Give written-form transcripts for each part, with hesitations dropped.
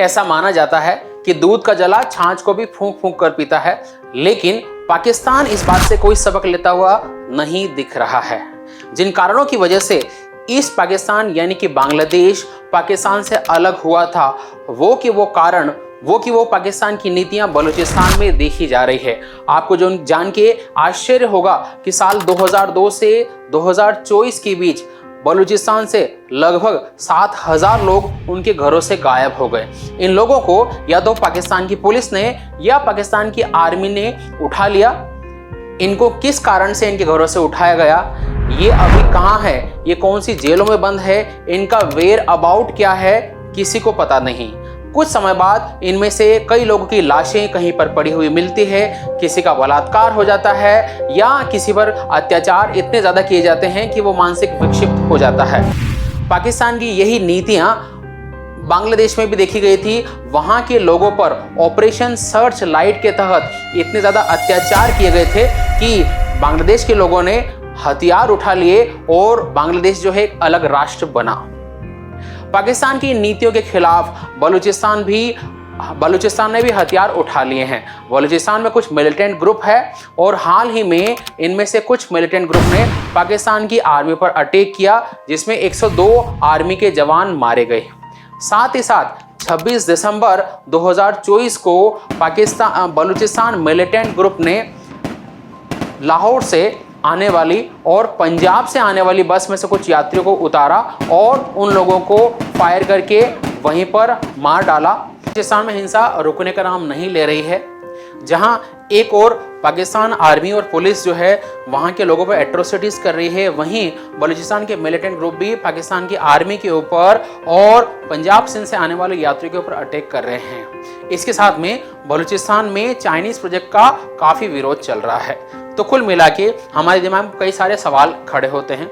ऐसा माना जाता है कि दूध का जला छाछ को भी फूंक फूंक कर पीता है, लेकिन पाकिस्तान इस बात से कोई सबक लेता हुआ नहीं दिख रहा है। जिन कारणों की वजह से ईस्ट पाकिस्तान यानी कि बांग्लादेश पाकिस्तान से अलग हुआ था, वो पाकिस्तान की नीतियां बलूचिस्तान में देखी जा रही है। आपको जो जान के आश्चर्य होगा कि साल 2002 से 2024 के बीच बलूचिस्तान से लगभग 7,000 लोग उनके घरों से गायब हो गए। इन लोगों को या तो पाकिस्तान की पुलिस ने या पाकिस्तान की आर्मी ने उठा लिया। इनको किस कारण से इनके घरों से उठाया गया, ये अभी कहाँ है, ये कौन सी जेलों में बंद है, इनका वेयर अबाउट क्या है, किसी को पता नहीं। कुछ समय बाद इनमें से कई लोगों की लाशें कहीं पर पड़ी हुई मिलती है, किसी का बलात्कार हो जाता है या किसी पर अत्याचार इतने ज़्यादा किए जाते हैं कि वो मानसिक विक्षिप्त हो जाता है। पाकिस्तान की यही नीतियाँ बांग्लादेश में भी देखी गई थी। वहाँ के लोगों पर ऑपरेशन सर्च लाइट के तहत इतने ज़्यादा अत्याचार किए गए थे कि बांग्लादेश के लोगों ने हथियार उठा लिए और बांग्लादेश जो है एक अलग राष्ट्र बना। पाकिस्तान की नीतियों के खिलाफ बलूचिस्तान ने भी हथियार उठा लिए हैं। बलूचिस्तान में कुछ मिलिटेंट ग्रुप है और हाल ही में इनमें से कुछ मिलिटेंट ग्रुप ने पाकिस्तान की आर्मी पर अटैक किया, जिसमें 102 आर्मी के जवान मारे गए। साथ ही साथ 26 दिसंबर 2024 को बलूचिस्तान मिलिटेंट ग्रुप ने लाहौर से आने वाली और पंजाब से आने वाली बस में से कुछ यात्रियों को उतारा और उन लोगों को फायर करके वहीं पर मार डाला। बलूचिस्तान में हिंसा रुकने का नाम नहीं ले रही है। जहां एक और पाकिस्तान आर्मी और पुलिस जो है वहां के लोगों पर एट्रोसिटीज कर रही है, वहीं बलूचिस्तान के मिलिटेंट ग्रुप भी पाकिस्तान की आर्मी के ऊपर और पंजाब सिंध से आने वाले यात्रियों के ऊपर अटैक कर रहे हैं। इसके साथ में बलूचिस्तान में चाइनीज प्रोजेक्ट का काफी विरोध चल रहा है। तो कुल मिला के हमारे दिमाग में कई सारे सवाल खड़े होते हैं।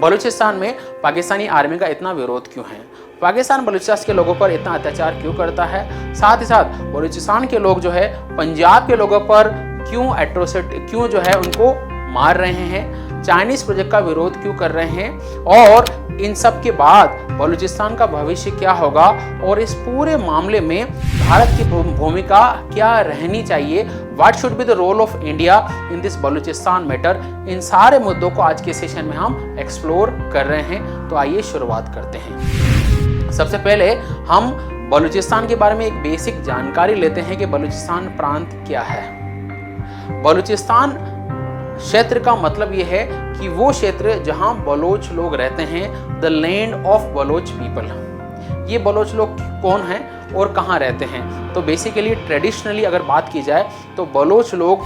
बलूचिस्तान में पाकिस्तानी आर्मी का इतना विरोध क्यों है? पाकिस्तान बलूचिस्तान के लोगों पर इतना अत्याचार क्यों करता है? साथ ही साथ बलूचिस्तान के लोग जो है पंजाब के लोगों पर क्यों जो है उनको मार रहे हैं? चाइनीज प्रोजेक्ट का विरोध क्यों कर रहे हैं? और इन सब के बाद बलूचिस्तान का भविष्य क्या होगा और इस पूरे मामले में भारत की भूमिका क्या रहनी चाहिए? What should be the role of India in this Balochistan matter? इन सारे मुद्दों को आज के सेशन में हम एक्सप्लोर कर रहे हैं। तो आइए शुरुआत करते हैं। सबसे पहले हम बलूचिस्तान के बारे में एक बेसिक जानकारी लेते हैं कि बलूचिस्तान प्रांत क्या है। बलूचिस्तान क्षेत्र का मतलब यह है कि वो क्षेत्र जहां बलोच लोग रहते हैं, the land of Baloch people. ये बलोच लोग कौन हैं और कहाँ रहते हैं? तो बेसिकली ट्रेडिशनली अगर बात की जाए तो बलोच लोग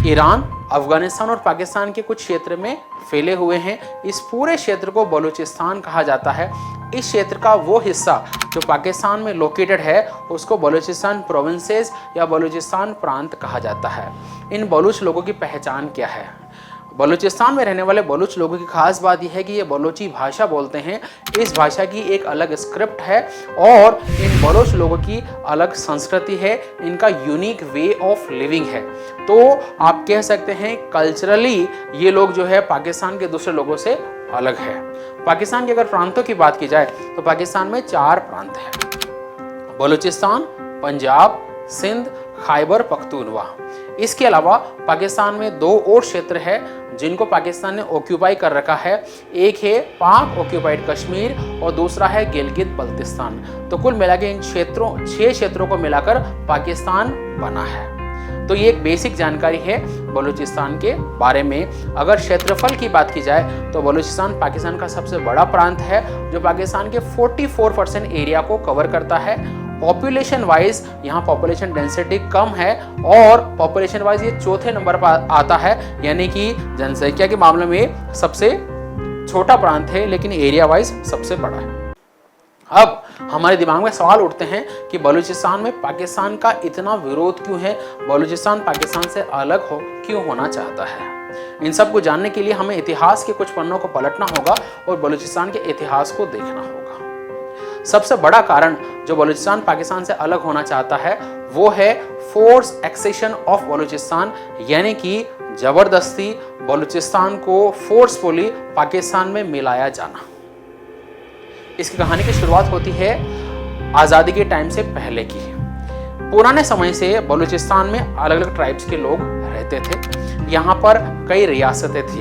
ईरान, अफगानिस्तान और पाकिस्तान के कुछ क्षेत्र में फैले हुए हैं। इस पूरे क्षेत्र को बलूचिस्तान कहा जाता है। इस क्षेत्र का वो हिस्सा जो पाकिस्तान में लोकेटेड है उसको बलूचिस्तान प्रोविंसेस या बलूचिस्तान प्रांत कहा जाता है। इन बलूच लोगों की पहचान क्या है? बलूचिस्तान में रहने वाले बलूच लोगों की खास बात यह है कि ये बलोची भाषा बोलते हैं। इस भाषा की एक अलग स्क्रिप्ट है और इन बलोच लोगों की अलग संस्कृति है, इनका यूनिक वे ऑफ लिविंग है। तो आप कह सकते हैं कल्चरली ये लोग जो है पाकिस्तान के दूसरे लोगों से अलग है। पाकिस्तान के अगर प्रांतों की बात की जाए तो पाकिस्तान में 4 प्रांत हैं: बलूचिस्तान, पंजाब, सिंध, खैबर पख्तूनवा। इसके अलावा पाकिस्तान में 2 और क्षेत्र है जिनको पाकिस्तान ने ऑक्यूपाई कर रखा है। एक है पाक ऑक्यूपाइड कश्मीर और दूसरा है गिलगित बल्तिस्तान। तो कुल मिलाकर इन 6 क्षेत्रों को मिलाकर पाकिस्तान बना है। तो ये एक बेसिक जानकारी है बलूचिस्तान के बारे में। अगर क्षेत्रफल की बात की जाए तो बलूचिस्तान पाकिस्तान का सबसे बड़ा प्रांत है जो पाकिस्तान के 44% एरिया को कवर करता है। पॉपुलेशन वाइज यहाँ पॉपुलेशन डेंसिटी कम है और पॉपुलेशन वाइज ये 4थे नंबर पर आता है, यानी कि जनसंख्या के मामले में सबसे छोटा प्रांत है लेकिन एरिया वाइज सबसे बड़ा है। अब हमारे दिमाग में सवाल उठते हैं कि बलूचिस्तान में पाकिस्तान का इतना विरोध क्यों है? बलूचिस्तान पाकिस्तान से अलग क्यों होना चाहता है? इन सब को जानने के लिए हमें इतिहास के कुछ पन्नों को पलटना होगा और बलूचिस्तान के इतिहास को देखना होगा। सबसे बड़ा कारण जो बलूचिस्तान पाकिस्तान से अलग होना चाहता है वो है फोर्स एक्सेशन ऑफ बलूचिस्तान, यानी कि जबरदस्ती बलूचिस्तान को फोर्सफुली पाकिस्तान में मिलाया जाना। इसकी कहानी की शुरुआत होती है आज़ादी के टाइम से पहले की। पुराने समय से बलूचिस्तान में अलग अलग ट्राइब्स के लोग रहते थे। यहाँ पर कई रियासतें थी।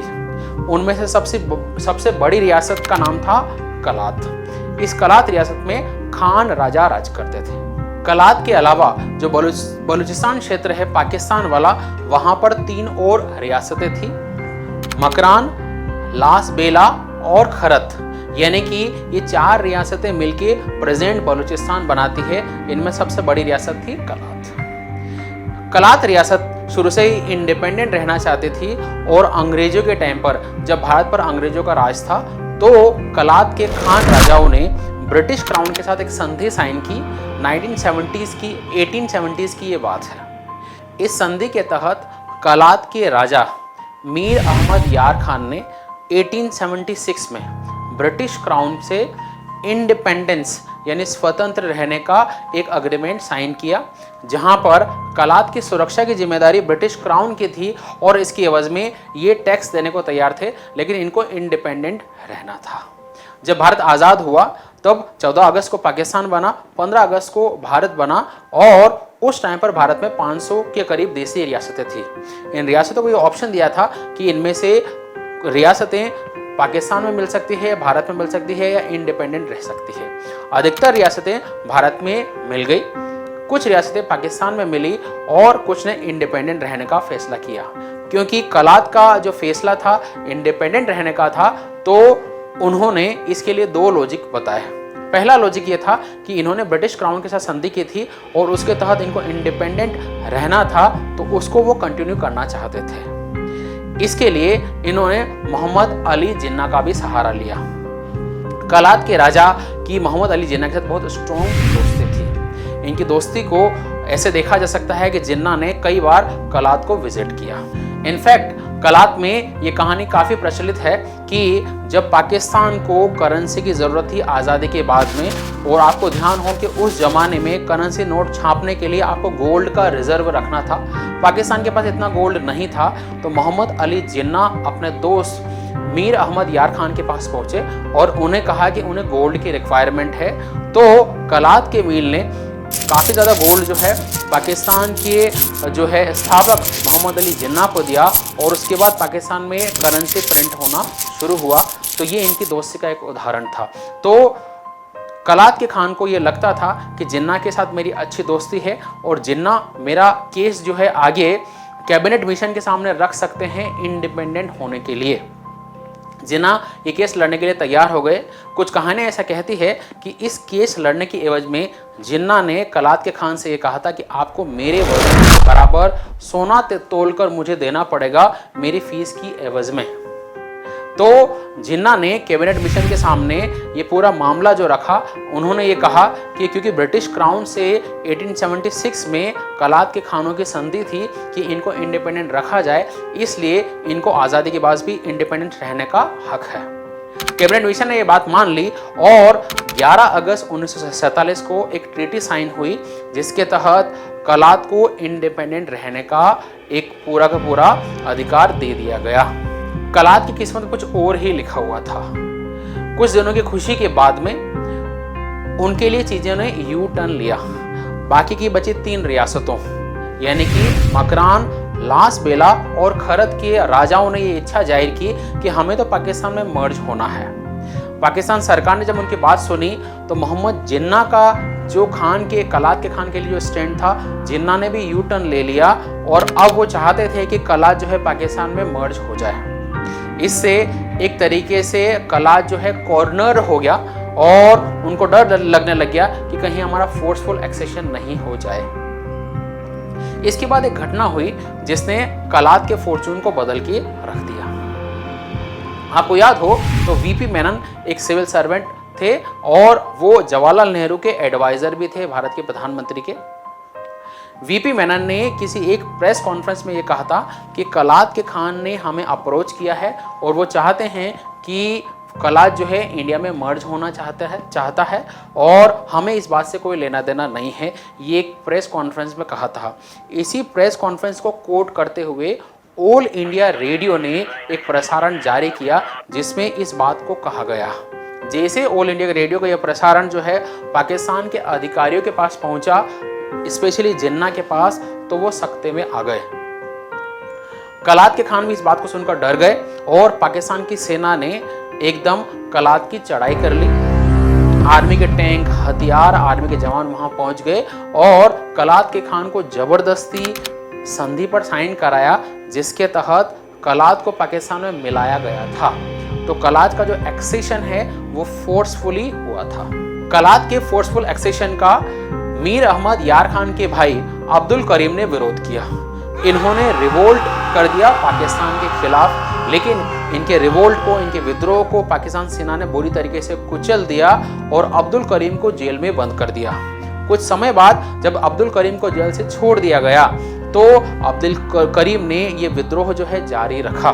उनमें से सबसे बड़ी रियासत का नाम था कलात। इस कलात रियासत में खान राजा राज करते थे। कलात के अलावा जो बलूचिस्तान क्षेत्र है पाकिस्तान वाला, वहां पर 3 और रियासतें थी, मकरान, लास बेला और खरत। यानी कि ये 4 रियासतें मिलके प्रेजेंट बलूचिस्तान बनाती है। इनमें सबसे बड़ी रियासत थी कलात। कलात रियासत शुरू से ही इंडिपेंडेंट रहना चाहती थी और अंग्रेजों के टाइम पर, जब भारत पर अंग्रेजों का राज था, तो कलात के खान राजाओं ने ब्रिटिश क्राउन के साथ एक संधि साइन की। 1870s की ये बात है। इस संधि के तहत कलात के राजा मीर अहमद यार खान ने 1876 में ब्रिटिश क्राउन से इंडिपेंडेंस यानी स्वतंत्र रहने का एक अग्रीमेंट साइन किया, जहां पर कलात की सुरक्षा की जिम्मेदारी ब्रिटिश क्राउन की थी और इसकी एवज में ये टैक्स देने को तैयार थे, लेकिन इनको इंडिपेंडेंट रहना था। जब भारत आज़ाद हुआ तब 14 अगस्त को पाकिस्तान बना, 15 अगस्त को भारत बना और उस टाइम पर भारत में 500 के करीब देसी रियासतें थी। इन रियासतों को ये ऑप्शन दिया था कि इनमें से रियासतें पाकिस्तान में मिल सकती है, भारत में मिल सकती है या इंडिपेंडेंट रह सकती है। अधिकतर रियासतें भारत में मिल गई, कुछ रियासतें पाकिस्तान में मिली और कुछ ने इंडिपेंडेंट रहने का फैसला किया। क्योंकि कलात का जो फैसला था इंडिपेंडेंट रहने का था, तो उन्होंने इसके लिए 2 लॉजिक बताए। पहला लॉजिक ये था कि इन्होंने ब्रिटिश क्राउन के साथ संधि की थी और उसके तहत इनको इंडिपेंडेंट रहना था, तो उसको वो कंटिन्यू करना चाहते थे। इसके लिए इन्होंने मोहम्मद अली जिन्ना का भी सहारा लिया। कलात के राजा की मोहम्मद अली जिन्ना के साथ बहुत स्ट्रॉन्ग दोस्ती थी। इनकी दोस्ती को ऐसे देखा जा सकता है कि जिन्ना ने कई बार कलात को विजिट किया। इनफैक्ट कलात में ये कहानी काफ़ी प्रचलित है कि जब पाकिस्तान को करेंसी की ज़रूरत थी आज़ादी के बाद में, और आपको ध्यान हो कि उस ज़माने में करेंसी नोट छापने के लिए आपको गोल्ड का रिजर्व रखना था। पाकिस्तान के पास इतना गोल्ड नहीं था, तो मोहम्मद अली जिन्ना अपने दोस्त मीर अहमद यार खान के पास पहुँचे और उन्हें कहा कि उन्हें गोल्ड की रिक्वायरमेंट है। तो कलात के मीर ने काफ़ी ज़्यादा गोल्ड जो है पाकिस्तान के जो है स्थापक मोहम्मद अली जिन्ना को दिया और उसके बाद पाकिस्तान में करेंसी प्रिंट होना शुरू हुआ। तो ये इनकी दोस्ती का एक उदाहरण था। तो कलात के खान को ये लगता था कि जिन्ना के साथ मेरी अच्छी दोस्ती है और जिन्ना मेरा केस जो है आगे कैबिनेट मिशन के सामने रख सकते हैं इंडिपेंडेंट होने के लिए। जिन्ना ये केस लड़ने के लिए तैयार हो गए। कुछ कहानियाँ ऐसा कहती है कि इस केस लड़ने की एवज में जिन्ना ने कलात के खान से ये कहा था कि आपको मेरे वजन के बराबर सोना तोलकर मुझे देना पड़ेगा मेरी फीस की एवज में। तो जिन्ना ने कैबिनेट मिशन के सामने ये पूरा मामला जो रखा, उन्होंने ये कहा कि क्योंकि ब्रिटिश क्राउन से 1876 में कलात के खानों की संधि थी कि इनको इंडिपेंडेंट रखा जाए, इसलिए इनको आज़ादी के बाद भी इंडिपेंडेंट रहने का हक है। कैबिनेट मिशन ने ये बात मान ली और 11 अगस्त 1947 को एक ट्रीटी साइन हुई, जिसके तहत कलात को इंडिपेंडेंट रहने का एक पूरा का पूरा अधिकार दे दिया गया। कलात की किस्मत कुछ और ही लिखा हुआ था। कुछ दिनों की खुशी के बाद में उनके लिए चीज़ों ने यू टर्न लिया। बाकी की बची 3 रियासतों यानी कि मकरान, लास बेला और खरत के राजाओं ने ये इच्छा जाहिर की कि हमें तो पाकिस्तान में मर्ज होना है। पाकिस्तान सरकार ने जब उनकी बात सुनी तो मोहम्मद जिन्ना का जो कलात के खान के लिए जो स्टैंड था, जिन्ना ने भी यू टर्न ले लिया और अब वो चाहते थे कि कलात जो है पाकिस्तान में मर्ज हो जाए। इससे एक तरीके से कलात जो है कॉर्नर हो गया और उनको डर लगने लग गया कि कहीं हमारा फोर्सफुल एक्सेशन नहीं हो जाए। इसके बाद एक घटना हुई जिसने कलात के फॉर्चून को बदल के रख दिया। आपको याद हो तो वीपी मेनन एक सिविल सर्वेंट थे और वो जवाहरलाल नेहरू के एडवाइजर भी थे, भारत के प्रधानमंत्री के। वीपी मेनन ने किसी एक प्रेस कॉन्फ्रेंस में ये कहा था कि कलात के खान ने हमें अप्रोच किया है और वो चाहते हैं कि कलात जो है इंडिया में मर्ज होना चाहता है और हमें इस बात से कोई लेना देना नहीं है। ये एक प्रेस कॉन्फ्रेंस में कहा था। इसी प्रेस कॉन्फ्रेंस को कोट करते हुए ऑल इंडिया रेडियो ने एक प्रसारण जारी किया जिसमें इस बात को कहा गया। जैसे ऑल इंडिया रेडियो का यह प्रसारण जो है पाकिस्तान के अधिकारियों के पास पहुंचा, स्पेशली जिन्ना के पास, तो वो सख्ते में आ गए। कलात के खान भी इस बात को सुनकर डर गए और पाकिस्तान की सेना ने एकदम कलात की चढ़ाई कर ली। आर्मी के टैंक, हथियार, आर्मी के जवान वहां पहुंच गए और कलात के खान को जबरदस्ती संधि पर साइन कराया, जिसके तहत कलात को पाकिस्तान में मिलाया गया था। तो कलात का जो एक्सेशन है वो फोर्सफुली हुआ था। कलात के फोर्सफुल एक्सेशन का मीर अहमद यार खान के भाई अब्दुल करीम ने विरोध किया। इन्होंने रिवोल्ट कर दिया पाकिस्तान के खिलाफ, लेकिन इनके रिवोल्ट को, इनके विद्रोह को पाकिस्तान सेना ने बुरी तरीके से कुचल दिया और अब्दुल करीम को जेल में बंद कर दिया। कुछ समय बाद जब अब्दुल करीम को जेल से छोड़ दिया गया तो अब्दुल करीम ने ये विद्रोह जो है जारी रखा।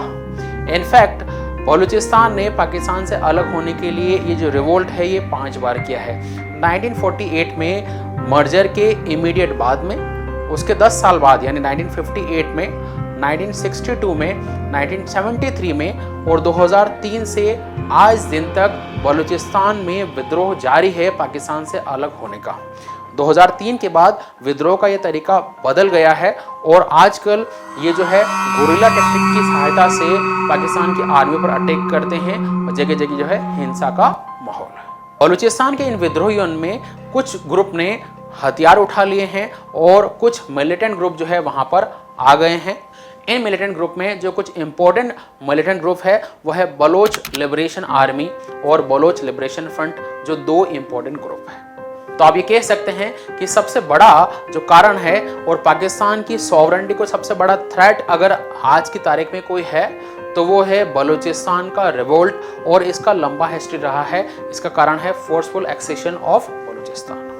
इनफैक्ट बलूचिस्तान ने पाकिस्तान से अलग होने के लिए ये जो रिवोल्ट है ये 5 बार किया है। 1948 में मर्जर के इमीडिएट बाद में, उसके 10 साल बाद यानी 1958 में, 1962 में, 1973 में और 2003 से आज दिन तक बलूचिस्तान में विद्रोह जारी है पाकिस्तान से अलग होने का। 2003 के बाद विद्रोह का ये तरीका बदल गया है और आजकल ये जो है गुरिल्ला टेक्निक की सहायता से पाकिस्तान की आर्मी पर अटैक करते हैं और जगह जगह जो है हिंसा का माहौल है। बलूचिस्तान के इन विद्रोहियों में कुछ ग्रुप ने हथियार उठा लिए हैं और कुछ मिलिटेंट ग्रुप जो है वहां पर आ गए हैं। इन मिलिटेंट ग्रुप में जो कुछ इंपॉर्टेंट मिलिटेंट ग्रुप है वो है बलोच लिबरेशन आर्मी और बलोच लिबरेशन फ्रंट, जो 2 इंपॉर्टेंट ग्रुप है। तो आप ये कह सकते हैं कि सबसे बड़ा जो कारण है और पाकिस्तान की सॉवरेनिटी को सबसे बड़ा थ्रेट अगर आज की तारीख में कोई है तो वो है बलूचिस्तान का रिवोल्ट, और इसका लंबा हिस्ट्री रहा है। इसका कारण है फोर्सफुल एक्सेशन ऑफ बलूचिस्तान।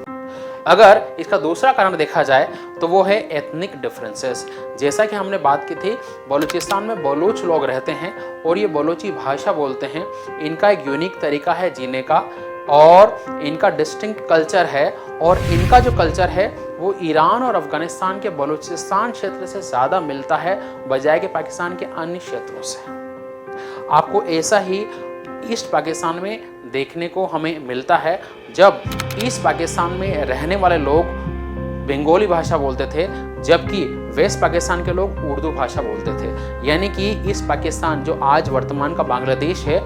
अगर इसका दूसरा कारण देखा जाए तो वो है एथनिक डिफरेंसेस। जैसा कि हमने बात की थी, बलूचिस्तान में बलूच लोग रहते हैं और ये बलूची भाषा बोलते हैं। इनका एक यूनिक तरीका है जीने का और इनका डिस्टिंक्ट कल्चर है, और इनका जो कल्चर है वो ईरान और अफगानिस्तान के बलूचिस्तान क्षेत्र से ज़्यादा मिलता है बजाय कि पाकिस्तान के अन्य क्षेत्रों से। आपको ऐसा ही ईस्ट पाकिस्तान में देखने को हमें मिलता है, जब ईस्ट पाकिस्तान में रहने वाले लोग बंगाली भाषा बोलते थे जबकि वेस्ट पाकिस्तान के लोग उर्दू भाषा बोलते थे। यानी कि ईस्ट पाकिस्तान जो आज वर्तमान का बांग्लादेश है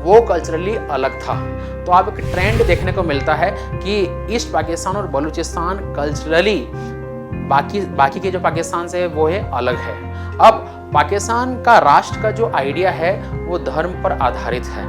वो कल्चरली अलग था। तो आप एक ट्रेंड देखने को मिलता है कि ईस्ट पाकिस्तान और बलूचिस्तान कल्चरली बाकी के जो पाकिस्तान से है वो है अलग है। अब पाकिस्तान का राष्ट्र का जो आइडिया है वो धर्म पर आधारित है,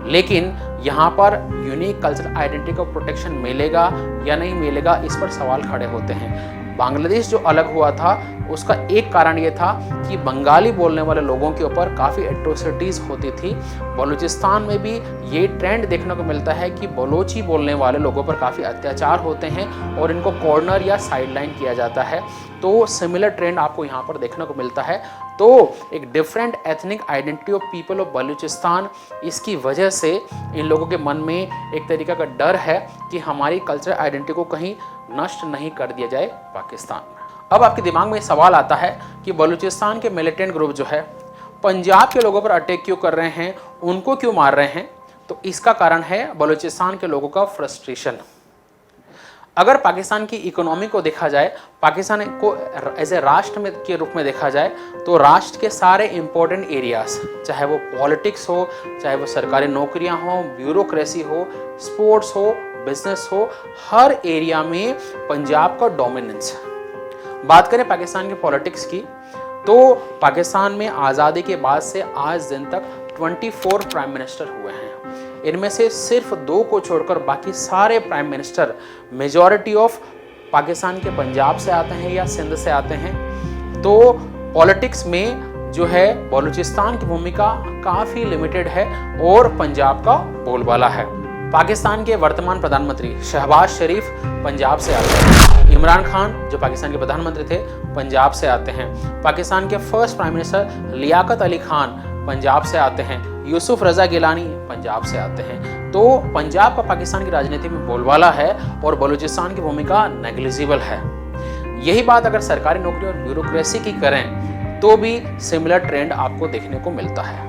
लेकिन यहाँ पर यूनिक कल्चरल आइडेंटिटी को प्रोटेक्शन मिलेगा या नहीं मिलेगा, इस पर सवाल खड़े होते हैं। बांग्लादेश जो अलग हुआ था उसका एक कारण ये था कि बंगाली बोलने वाले लोगों के ऊपर काफ़ी एट्रोसिटीज़ होती थी। बलूचिस्तान में भी ये ट्रेंड देखने को मिलता है कि बलोची बोलने वाले लोगों पर काफ़ी अत्याचार होते हैं और इनको कॉर्नर या साइडलाइन किया जाता है। तो सिमिलर ट्रेंड आपको यहाँ पर देखने को मिलता है। तो एक different ethnic identity of people of Balochistan, इसकी वजह से इन लोगों के मन में एक तरीका का डर है कि हमारी कल्चरल आइडेंटिटी को कहीं नष्ट नहीं कर दिया जाए पाकिस्तान में। अब आपके दिमाग में सवाल आता है कि बलूचिस्तान के मिलिटेंट ग्रुप जो है पंजाब के लोगों पर अटैक क्यों कर रहे हैं, उनको क्यों मार रहे हैं? तो इसका कारण है बलूचिस्तान के लोगों का फ्रस्ट्रेशन। अगर पाकिस्तान की इकोनॉमी को देखा जाए, पाकिस्तान को एज ए राष्ट्र में के रूप में देखा जाए, तो राष्ट्र के सारे इंपॉर्टेंट एरियाज, चाहे वो पॉलिटिक्स हो, चाहे वो सरकारी नौकरियां हो, ब्यूरोक्रेसी हो, स्पोर्ट्स हो, बिजनेस हो, हर एरिया में पंजाब का डोमिनेंस है। बात करें पाकिस्तान के पॉलिटिक्स की, तो पाकिस्तान में आज़ादी के बाद से आज दिन तक 24 प्राइम मिनिस्टर हुए हैं। इनमें से सिर्फ 2 को छोड़कर बाकी सारे prime minister majority of Pakistan के पंजाब से आते हैं या सिंध से आते हैं। तो पॉलिटिक्स में जो है बलूचिस्तान की भूमिका काफ़ी लिमिटेड है और पंजाब का बोलबाला है। पाकिस्तान के वर्तमान प्रधानमंत्री शहबाज शरीफ पंजाब से आते हैं। इमरान खान जो पाकिस्तान के प्रधानमंत्री थे पंजाब से आते हैं। पाकिस्तान के first prime minister Liaquat Ali Khan Punjab से आते हैं। यूसुफ रजा गिलानी पंजाब से आते हैं। तो पंजाब का पाकिस्तान की राजनीति में बोलबाला है और बलूचिस्तान की भूमिका नेग्लिजिबल है। यही बात अगर सरकारी नौकरी और ब्यूरोक्रेसी की करें तो भी सिमिलर ट्रेंड आपको देखने को मिलता है।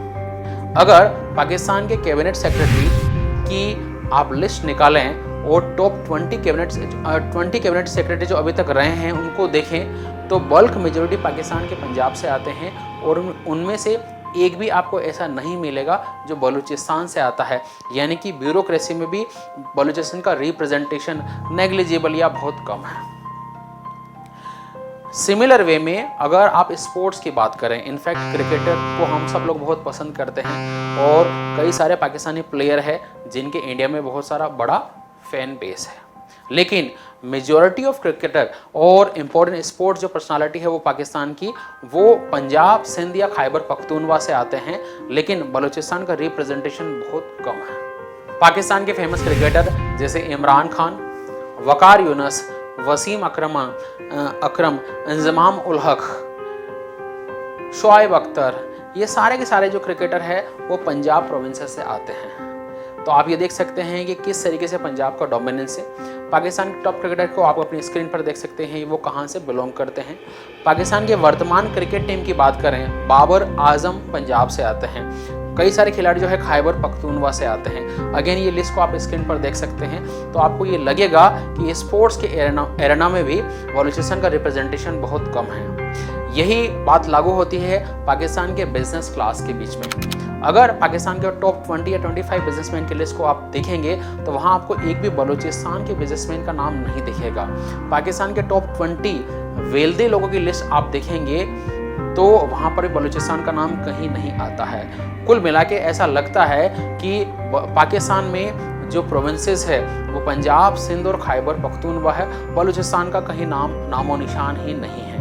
अगर पाकिस्तान के कैबिनेट सेक्रेटरी कि आप लिस्ट निकालें और टॉप 20 कैबिनेट सेक्रेटरी जो अभी तक रहे हैं उनको देखें तो बल्क मेजोरिटी पाकिस्तान के पंजाब से आते हैं और उनमें से एक भी आपको ऐसा नहीं मिलेगा जो बलूचिस्तान से आता है। यानी कि ब्यूरोक्रेसी में भी बलूचिस्तान का रिप्रेजेंटेशन नेग्लिजिबल या बहुत कम है। सिमिलर वे में अगर आप स्पोर्ट्स की बात करें, इनफैक्ट क्रिकेटर को हम सब लोग बहुत पसंद करते हैं और कई सारे पाकिस्तानी प्लेयर हैं जिनके इंडिया में बहुत सारा बड़ा फैन बेस है, लेकिन मेजॉरिटी ऑफ क्रिकेटर और इम्पोर्टेंट स्पोर्ट्स जो पर्सनालिटी है वो पाकिस्तान की वो पंजाब, सिंध या खैबर पख्तूनवा से आते हैं, लेकिन बलूचिस्तान का रिप्रेजेंटेशन बहुत कम है। पाकिस्तान के फेमस क्रिकेटर जैसे इमरान खान, वकार यूनुस, वसीम अकरम, इंजमाम उल हक, शोएब अख्तर, ये सारे के सारे जो क्रिकेटर है वो पंजाब प्रोविंस से आते हैं। तो आप ये देख सकते हैं कि किस तरीके से पंजाब का डोमिनेंस है। पाकिस्तान के टॉप क्रिकेटर को आप अपनी स्क्रीन पर देख सकते हैं वो कहाँ से बिलोंग करते हैं। पाकिस्तान के वर्तमान क्रिकेट टीम की बात करें, बाबर आजम पंजाब से आते हैं। कई सारे खिलाड़ी जो है खैबर पख्तूनवा से आते हैं। अगेन ये लिस्ट को आप स्क्रीन पर देख सकते हैं तो आपको ये लगेगा कि स्पोर्ट्स के एरेना में भी बलूचिस्तान का रिप्रेजेंटेशन बहुत कम है। यही बात लागू होती है पाकिस्तान के बिजनेस क्लास के बीच में। अगर पाकिस्तान के टॉप 20 या 25 बिजनेसमैन की लिस्ट को आप देखेंगे तो वहाँ आपको एक भी बलूचिस्तान के बिजनेसमैन का नाम नहीं दिखेगा। पाकिस्तान के टॉप 20 वेल्दी लोगों की लिस्ट आप देखेंगे तो वहाँ पर बलूचिस्तान का नाम कहीं नहीं आता है। कुल मिला के ऐसा लगता है कि पाकिस्तान में जो प्रोविंसेस है वो पंजाब, सिंध और खैबर पख्तूनवा है, बलूचिस्तान का कहीं नामो निशान ही नहीं है।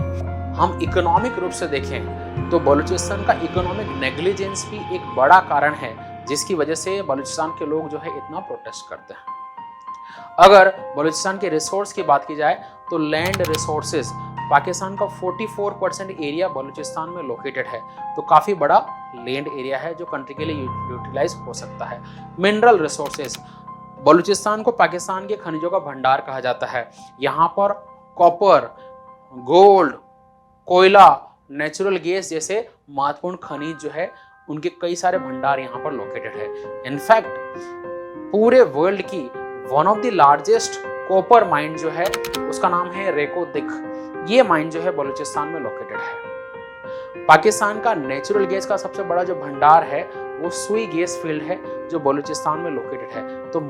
हम इकोनॉमिक रूप से देखें तो बलूचिस्तान का इकोनॉमिक नेग्लिजेंस भी एक बड़ा कारण है जिसकी वजह से बलूचिस्तान के लोग जो है इतना प्रोटेस्ट करते हैं। अगर बलूचिस्तान के रिसोर्स की बात की जाए तो लैंड रिसोर्सेज पाकिस्तान का 44% एरिया बलूचिस्तान में लोकेटेड है, तो काफ़ी बड़ा लैंड एरिया है जो कंट्री के लिए यूटिलाइज हो सकता है। मिनरल रिसोर्सेज, बलूचिस्तान को पाकिस्तान के खनिजों का भंडार कहा जाता है। यहाँ पर कॉपर, गोल्ड, कोयला, नेचुरल गैस जैसे महत्वपूर्ण खनिज जो है उनके कई सारे भंडार यहाँ पर लोकेटेड है। इनफैक्ट पूरे वर्ल्ड की one of the largest copper mine जो है उसका नाम है रेको दिख। ये माइन जो है बलूचिस्तान में लोकेटेड है। पाकिस्तान का नेचुरल गैस का सबसे बड़ा जो भंडार है वो सुई गैस फील्ड है जो बलूचिस्तान में लोकेटेड है। तो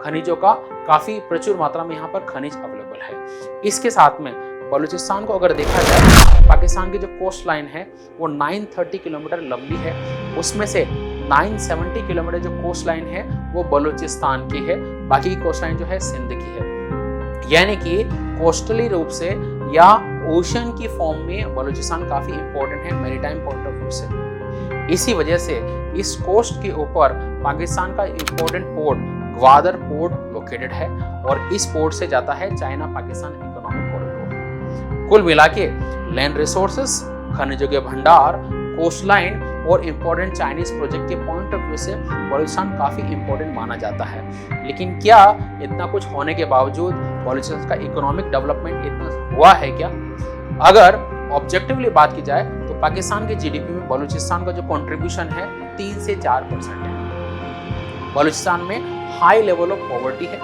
खनिजों का काफी प्रचुर मात्रा में यहाँ पर खनिज अवेलेबल है। इसके साथ में बलूचिस्तान को अगर देखा जाए, पाकिस्तान की जो कोस्ट लाइन है वो 930 किलोमीटर लंबी है। उसमें से 970 किलोमीटर जो कोस्ट लाइन है वो बलूचिस्तान की है, बाकी की कोस्ट लाइन जो है सिंध की है। यानी कि कोस्टली रूप से या ओशन की फॉर्म में बलूचिस्तान काफी इंपॉर्टेंट है मैरीटाइम पॉइंट ऑफ व्यू से। इसी वजह से इस कोस्ट के ऊपर पाकिस्तान का important port Gwadar port located है और इस पोर्ट से जाता है चाइना पाकिस्तान इकोनॉमिक कॉरिडोर। कुल मिला के लैंड रिसोर्सेस, खनिजों के भंडार, कोस्ट लाइन और इंपॉर्टेंट चाइनीज प्रोजेक्ट के पॉइंट ऑफ व्यू से बलूचिस्तान काफी इंपॉर्टेंट माना जाता है। लेकिन क्या इतना कुछ होने के बावजूद बलूचिस्तान का इकोनॉमिक डेवलपमेंट इतना हुआ है क्या? अगर ऑब्जेक्टिवली बात की जाए तो पाकिस्तान के जीडीपी में बलूचिस्तान का जो कंट्रीब्यूशन है 3 से 4% है। बलूचिस्तान में हाई लेवल ऑफ पॉवर्टी है,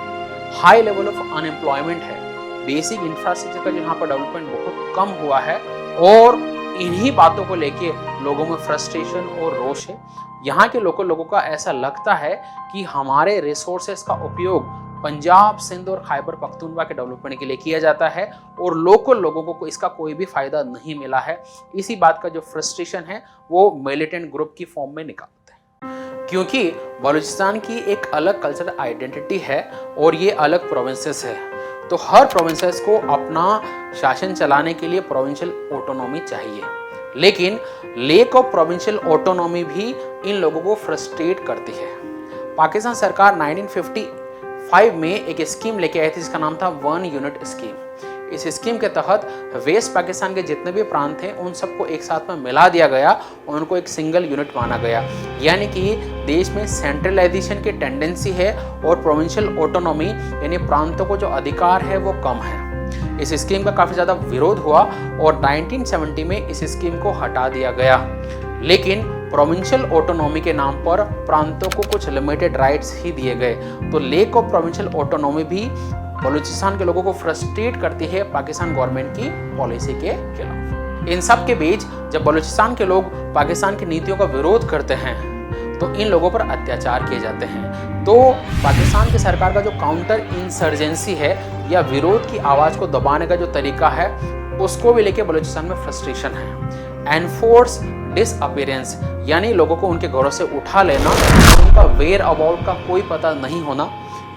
हाई लेवल ऑफ अनएम्प्लॉयमेंट है, बेसिक इंफ्रास्ट्रक्चर का यहाँ पर डेवलपमेंट बहुत कम हुआ है और इन्हीं बातों को लेके लोगों में फ्रस्ट्रेशन और रोष है। यहाँ के लोगों का ऐसा लगता है कि हमारे रिसोर्सेस का उपयोग पंजाब, सिंध और खैबर पख्तूनवा के डेवलपमेंट के लिए किया जाता है और लोकल लोगों को इसका कोई भी फायदा नहीं मिला है। इसी बात का जो फ्रस्ट्रेशन है वो मिलिटेंट ग्रुप की फॉर्म में निकालते हैं, क्योंकि बलूचिस्तान की एक अलग कल्चरल आइडेंटिटी है और ये अलग प्रोविंसेस है। तो हर प्रोविंसेस को अपना शासन चलाने के लिए प्रोविंशियल ऑटोनॉमी चाहिए, लेकिन लेक ऑफ प्रोविंशियल ऑटोनॉमी भी इन लोगों को फ्रस्ट्रेट करती है। पाकिस्तान सरकार 1955 में एक स्कीम लेके आई थी जिसका नाम था 1 यूनिट स्कीम। इस स्कीम के तहत वेस्ट पाकिस्तान के जितने भी प्रांत थे उन सबको एक साथ में मिला दिया गया और उनको एक सिंगल यूनिट माना गया। यानी कि देश में सेंट्रलाइजेशन की टेंडेंसी है और प्रोविंशियल ऑटोनॉमी यानी प्रांतों को जो अधिकार है वो कम है। इस स्कीम का काफ़ी ज़्यादा विरोध हुआ और 1970 में इस स्कीम को हटा दिया गया। लेकिन प्रोविंशियल ऑटोनॉमी के नाम पर प्रांतों को कुछ लिमिटेड राइट्स ही दिए गए। तो लेक ऑफ प्रोविंशियल ऑटोनॉमी भी बलूचिस्तान के लोगों को फ्रस्ट्रेट करती है पाकिस्तान गवर्नमेंट की पॉलिसी के खिलाफ। इन सब के बीच जब बलूचिस्तान के लोग पाकिस्तान की नीतियों का विरोध करते हैं तो इन लोगों पर अत्याचार किए जाते हैं। तो पाकिस्तान की सरकार का जो काउंटर इंसर्जेंसी है या विरोध की आवाज़ को दबाने का जो तरीका है उसको भी लेके बलूचिस्तान में फ्रस्ट्रेशन है। एनफोर्स डिसअपीयरेंस यानी लोगों को उनके घरों से उठा लेना, उनका वेयर अबाउट का कोई पता नहीं होना,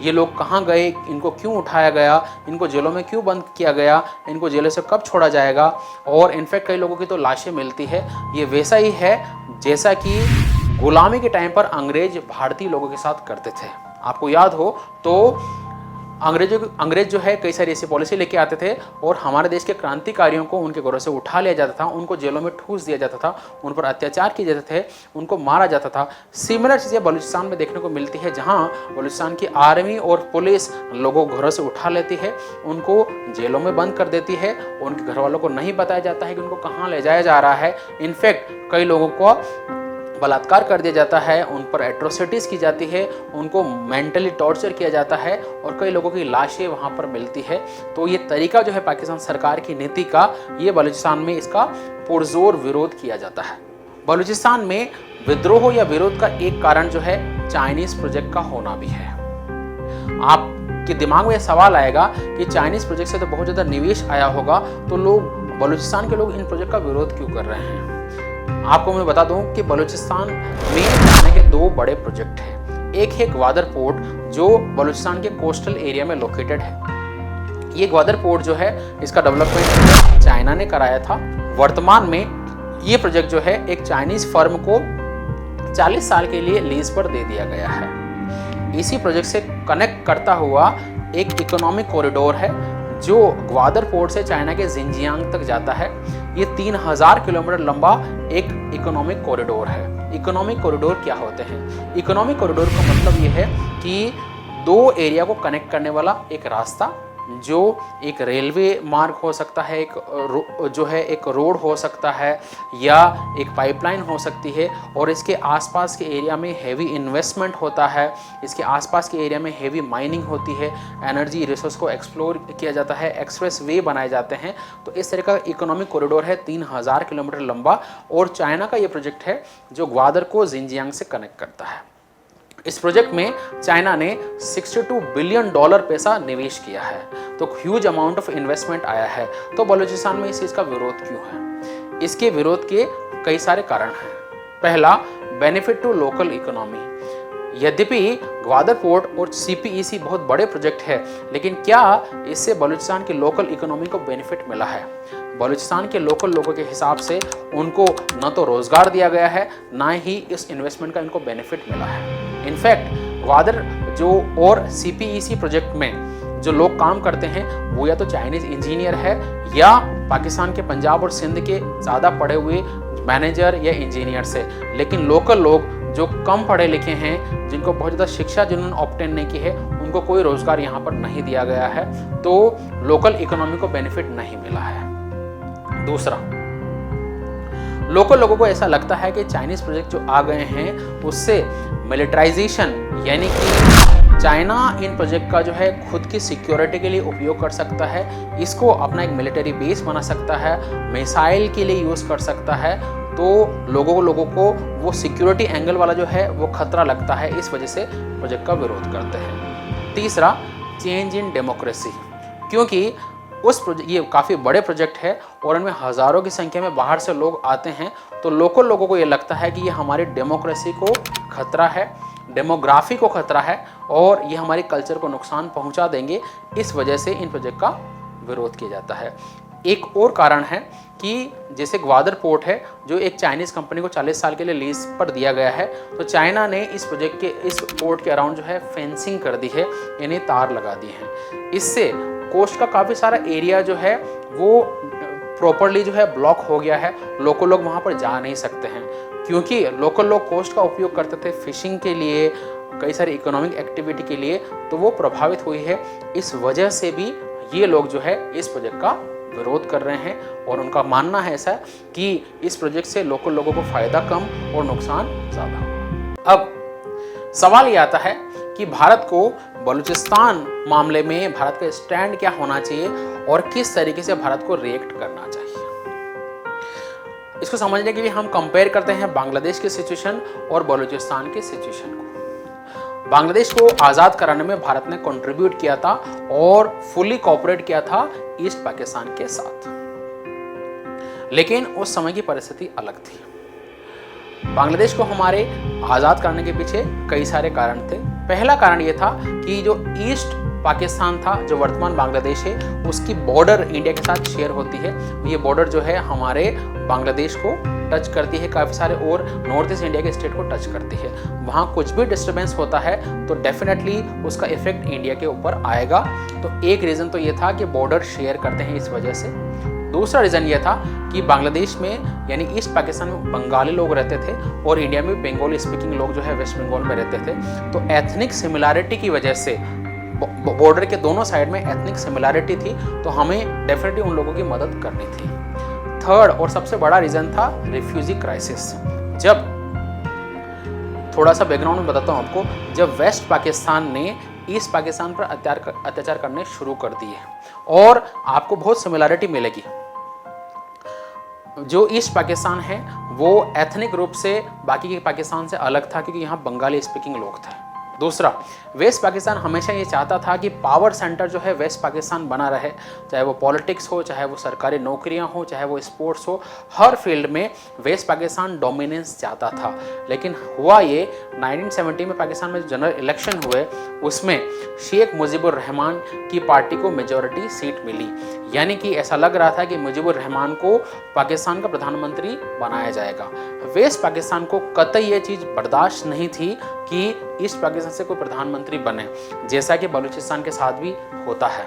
ये लोग कहाँ गए, इनको क्यों उठाया गया, इनको जेलों में क्यों बंद किया गया, इनको जेलों से कब छोड़ा जाएगा, और इनफैक्ट कई लोगों की तो लाशें मिलती है। ये वैसा ही है जैसा कि गुलामी के टाइम पर अंग्रेज भारतीय लोगों के साथ करते थे। आपको याद हो तो अंग्रेज जो है कई सारी ऐसी पॉलिसी लेके आते थे और हमारे देश के क्रांतिकारियों को उनके घरों से उठा लिया जाता था, उनको जेलों में ठूस दिया जाता था, उन पर अत्याचार किए जाते थे, उनको मारा जाता था। सिमिलर चीज़ें बलूचिस्तान में देखने को मिलती है, जहां बलूचिस्तान की आर्मी और पुलिस लोगों को घरों से उठा लेती है, उनको जेलों में बंद कर देती है, उनके घर वालों को नहीं बताया जाता है कि उनको कहाँ ले जाया जा रहा है। इनफैक्ट कई लोगों को बलात्कार कर दिया जाता है, उन पर एट्रोसिटीज़ की जाती है, उनको मेंटली टॉर्चर किया जाता है और कई लोगों की लाशें वहाँ पर मिलती है। तो ये तरीका जो है पाकिस्तान सरकार की नीति का, ये बलूचिस्तान में इसका पुरजोर विरोध किया जाता है। बलूचिस्तान में विद्रोह या विरोध का एक कारण जो है चाइनीज़ प्रोजेक्ट का होना भी है। आपके दिमाग में सवाल आएगा कि चाइनीज़ प्रोजेक्ट से तो बहुत ज़्यादा निवेश आया होगा, तो लोग बलूचिस्तान के लोग इन प्रोजेक्ट का विरोध क्यों कर रहे हैं। आपको मैं बता दूं कि बलूचिस्तान में जाने के दो बड़े प्रोजेक्ट हैं। एक है ग्वादर पोर्ट जो बलूचिस्तान के कोस्टल एरिया में लोकेटेड है। ये ग्वादर पोर्ट जो है इसका डेवलपमेंट चाइना ने कराया था। वर्तमान में ये प्रोजेक्ट जो है एक चाइनीज फर्म को 40 साल के लिए लीज पर दे दिया गया है। इसी प्रोजेक्ट से कनेक्ट करता हुआ एक इकोनॉमिक कॉरिडोर है जो ग्वादर पोर्ट से चाइना के जिंजियांग तक जाता है। ये 3000 किलोमीटर लंबा एक इकोनॉमिक कॉरिडोर है। इकोनॉमिक कॉरिडोर क्या होते हैं? इकोनॉमिक कॉरिडोर का मतलब ये है कि दो एरिया को कनेक्ट करने वाला एक रास्ता, जो एक रेलवे मार्ग हो सकता है, एक रोड हो सकता है या एक पाइपलाइन हो सकती है, और इसके आसपास के एरिया में हेवी इन्वेस्टमेंट होता है, इसके आसपास के एरिया में हेवी माइनिंग होती है, एनर्जी रिसोर्स को एक्सप्लोर किया जाता है, एक्सप्रेस वे बनाए जाते हैं। तो इस तरह का इकोनॉमिक कॉरिडोर है 3000 किलोमीटर लंबा, और चाइना का ये प्रोजेक्ट है जो ग्वादर को जिंजियांग से कनेक्ट करता है। इस प्रोजेक्ट में चाइना ने $62 बिलियन पैसा निवेश किया है, तो ह्यूज अमाउंट ऑफ इन्वेस्टमेंट आया है। तो बलूचिस्तान में इस चीज़ का विरोध क्यों है? इसके विरोध के कई सारे कारण हैं। पहला, बेनिफिट टू लोकल इकोनॉमी। यद्यपि ग्वादर पोर्ट और CPEC बहुत बड़े प्रोजेक्ट है, लेकिन क्या इससे बलूचिस्तान की लोकल इकोनॉमी को बेनिफिट मिला है? बलूचिस्तान के लोकल लोगों के हिसाब से उनको न तो रोजगार दिया गया है, ना ही इस इन्वेस्टमेंट का इनको बेनिफिट मिला है। इनफैक्ट ग्वादर जो और CPEC प्रोजेक्ट में जो लोग काम करते हैं वो या तो चाइनीज इंजीनियर है या पाकिस्तान के पंजाब और सिंध के ज़्यादा पढ़े हुए मैनेजर या इंजीनियर्स है। लेकिन लोकल लोग जो कम पढ़े लिखे हैं, जिनको बहुत ज़्यादा शिक्षा जिन्होंने ऑब्टेन नहीं की है, उनको कोई रोज़गार यहाँ पर नहीं दिया गया है, तो लोकल इकोनॉमी को बेनिफिट नहीं मिला है। दूसरा, लोकल लोगों को ऐसा लगता है कि चाइनीज प्रोजेक्ट जो आ गए हैं उससे मिलिटराइजेशन, यानी कि चाइना इन प्रोजेक्ट का जो है खुद की सिक्योरिटी के लिए उपयोग कर सकता है, इसको अपना एक मिलिट्री बेस बना सकता है, मिसाइल के लिए यूज़ कर सकता है। तो लोगों को वो सिक्योरिटी एंगल वाला जो है वो खतरा लगता है, इस वजह से प्रोजेक्ट का विरोध करते हैं। तीसरा, चेंज इन डेमोक्रेसी, क्योंकि उस प्रोजेक्ट, ये काफ़ी बड़े प्रोजेक्ट है और इनमें हज़ारों की संख्या में बाहर से लोग आते हैं, तो लोकल लोगों को ये लगता है कि ये हमारी डेमोक्रेसी को खतरा है, डेमोग्राफी को खतरा है और ये हमारे कल्चर को नुकसान पहुंचा देंगे। इस वजह से इन प्रोजेक्ट का विरोध किया जाता है। एक और कारण है कि जैसे ग्वादर पोर्ट है जो एक चाइनीज़ कंपनी को 40 साल के लिए लीज पर दिया गया है, तो चाइना ने इस प्रोजेक्ट के, इस पोर्ट के अराउंड जो है फेंसिंग कर दी है, यानी तार लगा दी है। इससे कोस्ट का काफ़ी सारा एरिया जो है वो प्रॉपरली जो है ब्लॉक हो गया है, लोकल लोग वहाँ पर जा नहीं सकते हैं, क्योंकि लोकल लोग कोस्ट का उपयोग करते थे फिशिंग के लिए, कई सारी इकोनॉमिक एक्टिविटी के लिए, तो वो प्रभावित हुई है। इस वजह से भी ये लोग जो है इस प्रोजेक्ट का विरोध कर रहे हैं और उनका मानना है ऐसा कि इस प्रोजेक्ट से लोकल लोगों को फायदा कम और नुकसान ज़्यादा होगा। अब सवाल ये आता है कि भारत को बलूचिस्तान मामले में भारत का स्टैंड क्या होना चाहिए और किस तरीके से भारत को रिएक्ट करना चाहिए। इसको समझने के लिए हम कंपेयर करते हैं बांग्लादेश की सिचुएशन और बलूचिस्तान की सिचुएशन को। बांग्लादेश को आज़ाद कराने में भारत ने कंट्रीब्यूट किया था और फुली कोऑपरेट किया था ईस्ट पाकिस्तान के साथ, लेकिन उस समय की परिस्थिति अलग थी। बांग्लादेश को हमारे आज़ाद करने के पीछे कई सारे कारण थे। पहला कारण यह था कि जो ईस्ट पाकिस्तान था, जो वर्तमान बांग्लादेश है, उसकी बॉर्डर इंडिया के साथ शेयर होती है। ये बॉर्डर जो है हमारे बांग्लादेश को टच करती है, काफ़ी सारे और नॉर्थ ईस्ट इंडिया के स्टेट को टच करती है। वहाँ कुछ भी डिस्टर्बेंस होता है तो डेफिनेटली उसका इफेक्ट इंडिया के ऊपर आएगा। तो एक रीज़न तो ये था कि बॉर्डर शेयर करते हैं इस वजह से। दूसरा रीज़न ये था कि बांग्लादेश में यानी ईस्ट पाकिस्तान में बंगाली लोग रहते थे और इंडिया में बंगाली स्पीकिंग लोग जो है वेस्ट बंगाल में रहते थे। तो एथनिक सिमिलैरिटी की वजह से बॉर्डर के दोनों साइड में एथनिक सिमिलैरिटी थी, तो हमें डेफिनेटली उन लोगों की मदद करनी थी। थर्ड और सबसे बड़ा रीज़न था रिफ्यूजी क्राइसिस। जब थोड़ा सा बैकग्राउंड में बताता हूँ आपको, जब वेस्ट पाकिस्तान ने ईस्ट पाकिस्तान पर अत्याचार करने शुरू कर दिए, और आपको बहुत सिमिलैरिटी मिलेगी। जो ईस्ट पाकिस्तान है वो एथनिक रूप से बाकी के पाकिस्तान से अलग था क्योंकि यहाँ बंगाली स्पीकिंग लोग थे। दूसरा, वेस्ट पाकिस्तान हमेशा ये चाहता था कि पावर सेंटर जो है वेस्ट पाकिस्तान बना रहे, चाहे वो पॉलिटिक्स हो, चाहे वो सरकारी नौकरियां हो, चाहे वो स्पोर्ट्स हो, हर फील्ड में वेस्ट पाकिस्तान डोमिनेंस चाहता था। लेकिन हुआ ये 1970 में पाकिस्तान में जनरल इलेक्शन हुए, उसमें शेख मुजीबुर रहमान की पार्टी को मेजॉरिटी सीट मिली, यानी कि ऐसा लग रहा था कि मुजीबुर रहमान को पाकिस्तान का प्रधानमंत्री बनाया जाएगा। वेस्ट पाकिस्तान को कतई ये चीज़ बर्दाश्त नहीं थी कि ईस्ट पाकिस्तान से कोई प्रधानमंत्री बने, जैसा कि बलूचिस्तान के साथ भी होता है।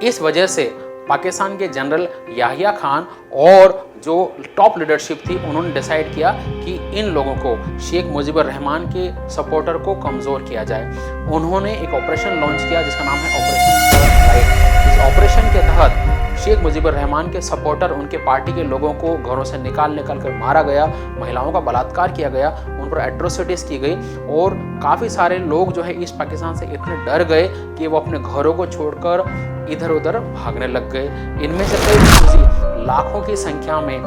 इस वजह से पाकिस्तान के जनरल याहिया खान और जो टॉप लीडरशिप थी, उन्होंने डिसाइड किया कि इन लोगों को, शेख मुजीबुर रहमान के सपोर्टर को कमज़ोर किया जाए। उन्होंने एक ऑपरेशन लॉन्च किया जिसका नाम है ऑपरेशन सरफ लाइट। इस ऑपरेशन के तहत शेख मुजीबुर रहमान के सपोर्टर, उनके पार्टी के लोगों को घरों से निकाल कर मारा गया, महिलाओं का बलात्कार किया गया, उन पर एट्रोसिटीज़ की गई, और काफ़ी सारे लोग जो है ईस्ट पाकिस्तान से इतने डर गए कि वो अपने घरों को छोड़कर इधर उधर भागने लग गए। इनमें से कई लाखों की संख्या में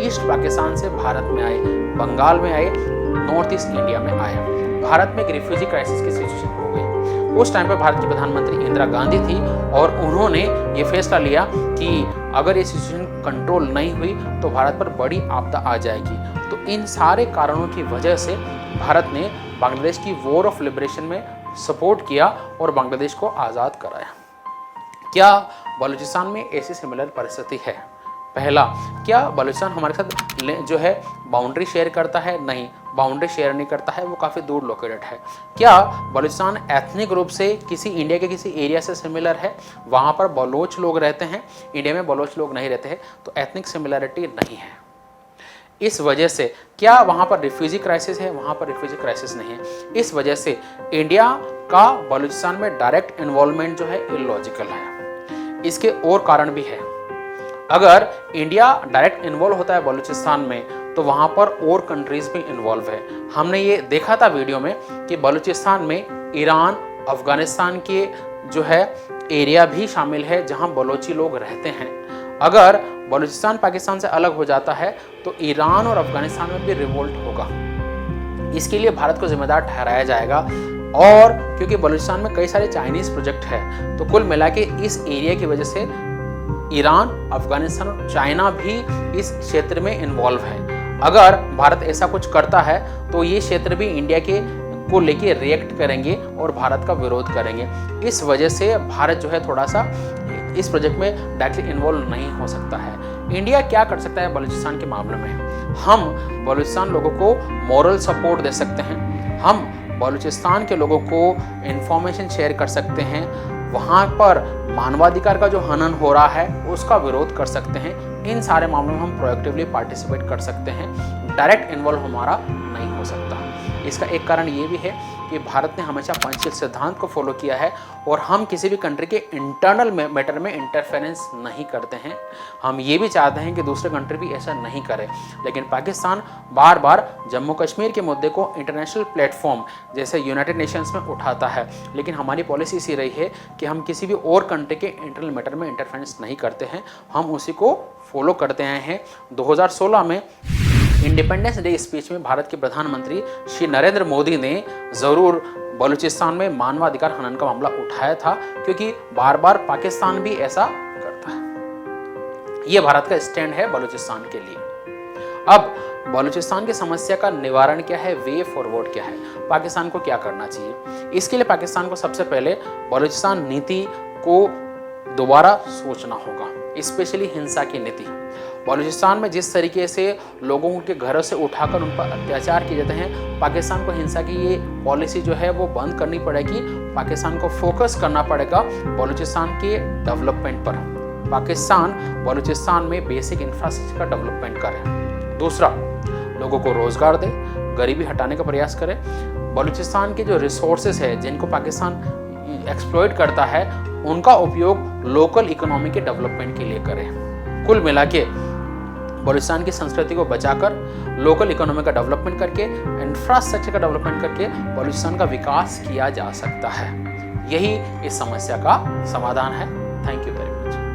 ईस्ट पाकिस्तान से भारत में आए, बंगाल में आए, नॉर्थ ईस्ट इंडिया में आए। भारत में एक रिफ्यूजी क्राइसिस की सिचुएशन हो गई। उस टाइम पर भारत की प्रधानमंत्री इंदिरा गांधी थी और उन्होंने ये फैसला लिया कि अगर ये सिचुएशन कंट्रोल नहीं हुई तो भारत पर बड़ी आपदा आ जाएगी। तो इन सारे कारणों की वजह से भारत ने बांग्लादेश की वॉर ऑफ लिबरेशन में सपोर्ट किया और बांग्लादेश को आज़ाद कराया। क्या बलूचिस्तान में ऐसी सिमिलर परिस्थिति है? पहला, क्या बलूचिस्तान हमारे साथ जो है बाउंड्री शेयर करता है? नहीं, बाउंड्री शेयर नहीं करता है, वो काफ़ी दूर लोकेटेड है। क्या बलूचिस्तान एथनिक रूप से किसी इंडिया के किसी एरिया से सिमिलर है? वहाँ पर बलोच लोग रहते हैं, इंडिया में बलोच लोग नहीं रहते हैं, तो एथनिक सिमिलरिटी नहीं है। इस वजह से क्या वहाँ पर रिफ्यूजी क्राइसिस है? वहाँ पर रिफ्यूजी क्राइसिस नहीं है। इस वजह से इंडिया का बलूचिस्तान में डायरेक्ट इन्वॉल्वमेंट जो है इलॉजिकल है। इसके और कारण भी है। अगर इंडिया डायरेक्ट इन्वॉल्व होता है बलूचिस्तान में तो वहाँ पर और कंट्रीज भी इन्वॉल्व है। हमने ये देखा था वीडियो में कि बलूचिस्तान में ईरान, अफगानिस्तान के जो है एरिया भी शामिल है जहाँ बलोची लोग रहते हैं। अगर बलूचिस्तान पाकिस्तान से अलग हो जाता है तो ईरान और अफगानिस्तान में भी रिवोल्ट होगा। इसके लिए भारत को जिम्मेदार ठहराया जाएगा। और क्योंकि बलूचिस्तान में कई सारे चाइनीज़ प्रोजेक्ट हैं, तो कुल मिला के इस एरिया की वजह से ईरान, अफगानिस्तान और चाइना भी इस क्षेत्र में इन्वॉल्व है। अगर भारत ऐसा कुछ करता है तो ये क्षेत्र भी इंडिया के को लेके रिएक्ट करेंगे और भारत का विरोध करेंगे। इस वजह से भारत जो है थोड़ा सा इस प्रोजेक्ट में डायरेक्टली इन्वॉल्व नहीं हो सकता है। इंडिया क्या कर सकता है बलूचिस्तान के मामले में? हम बलूचिस्तान लोगों को मॉरल सपोर्ट दे सकते हैं, हम बलूचिस्तान के लोगों को इंफॉर्मेशन शेयर कर सकते हैं, वहाँ पर मानवाधिकार का जो हनन हो रहा है उसका विरोध कर सकते हैं। इन सारे मामलों में हम प्रोएक्टिवली पार्टिसिपेट कर सकते हैं। डायरेक्ट इन्वॉल्व हमारा नहीं हो सकता। इसका एक कारण ये भी है कि भारत ने हमेशा पंचशील सिद्धांत को फॉलो किया है और हम किसी भी कंट्री के इंटरनल मैटर में इंटरफेरेंस नहीं करते हैं। हम ये भी चाहते हैं कि दूसरे कंट्री भी ऐसा नहीं करे, लेकिन पाकिस्तान बार बार जम्मू कश्मीर के मुद्दे को इंटरनेशनल प्लेटफॉर्म जैसे यूनाइटेड नेशंस में उठाता है, लेकिन हमारी पॉलिसी इसी रही है कि हम किसी भी और कंट्री के इंटरनल मैटर में इंटरफेरेंस नहीं करते हैं, हम उसी को फॉलो करते आए हैं। 2016 में इंडिपेंडेंस डे स्पीच में भारत के प्रधानमंत्री श्री नरेंद्र मोदी ने ज़रूर बलूचिस्तान में मानवाधिकार हनन का मामला उठाया था, क्योंकि बार बार पाकिस्तान भी ऐसा करता है। यह भारत का स्टैंड है बलूचिस्तान के लिए। अब बलूचिस्तान की समस्या का निवारण क्या है, वे फॉरवर्ड क्या है, पाकिस्तान को क्या करना चाहिए? इसके लिए पाकिस्तान को सबसे पहले बलूचिस्तान नीति को दोबारा सोचना होगा, स्पेशली हिंसा की नीति। बलूचिस्तान में जिस तरीके से लोगों के घरों से उठाकर उन पर अत्याचार किए जाते हैं, पाकिस्तान को हिंसा की ये पॉलिसी जो है वो बंद करनी पड़ेगी। पाकिस्तान को फोकस करना पड़ेगा बलूचिस्तान के डेवलपमेंट पर। पाकिस्तान बलूचिस्तान में बेसिक इंफ्रास्ट्रक्चर का डेवलपमेंट करे। दूसरा, लोगों को रोजगार दे, गरीबी हटाने का प्रयास करे। बलूचिस्तान के जो रिसोर्सेज है जिनको पाकिस्तान एक्सप्लॉइट करता है, उनका उपयोग लोकल इकोनॉमी के डेवलपमेंट के लिए करे। कुल मिला के बलूचिस्तान की संस्कृति को बचाकर, लोकल इकोनॉमी का डेवलपमेंट करके, इंफ्रास्ट्रक्चर का डेवलपमेंट करके बलूचिस्तान का विकास किया जा सकता है। यही इस समस्या का समाधान है। Thank you very much.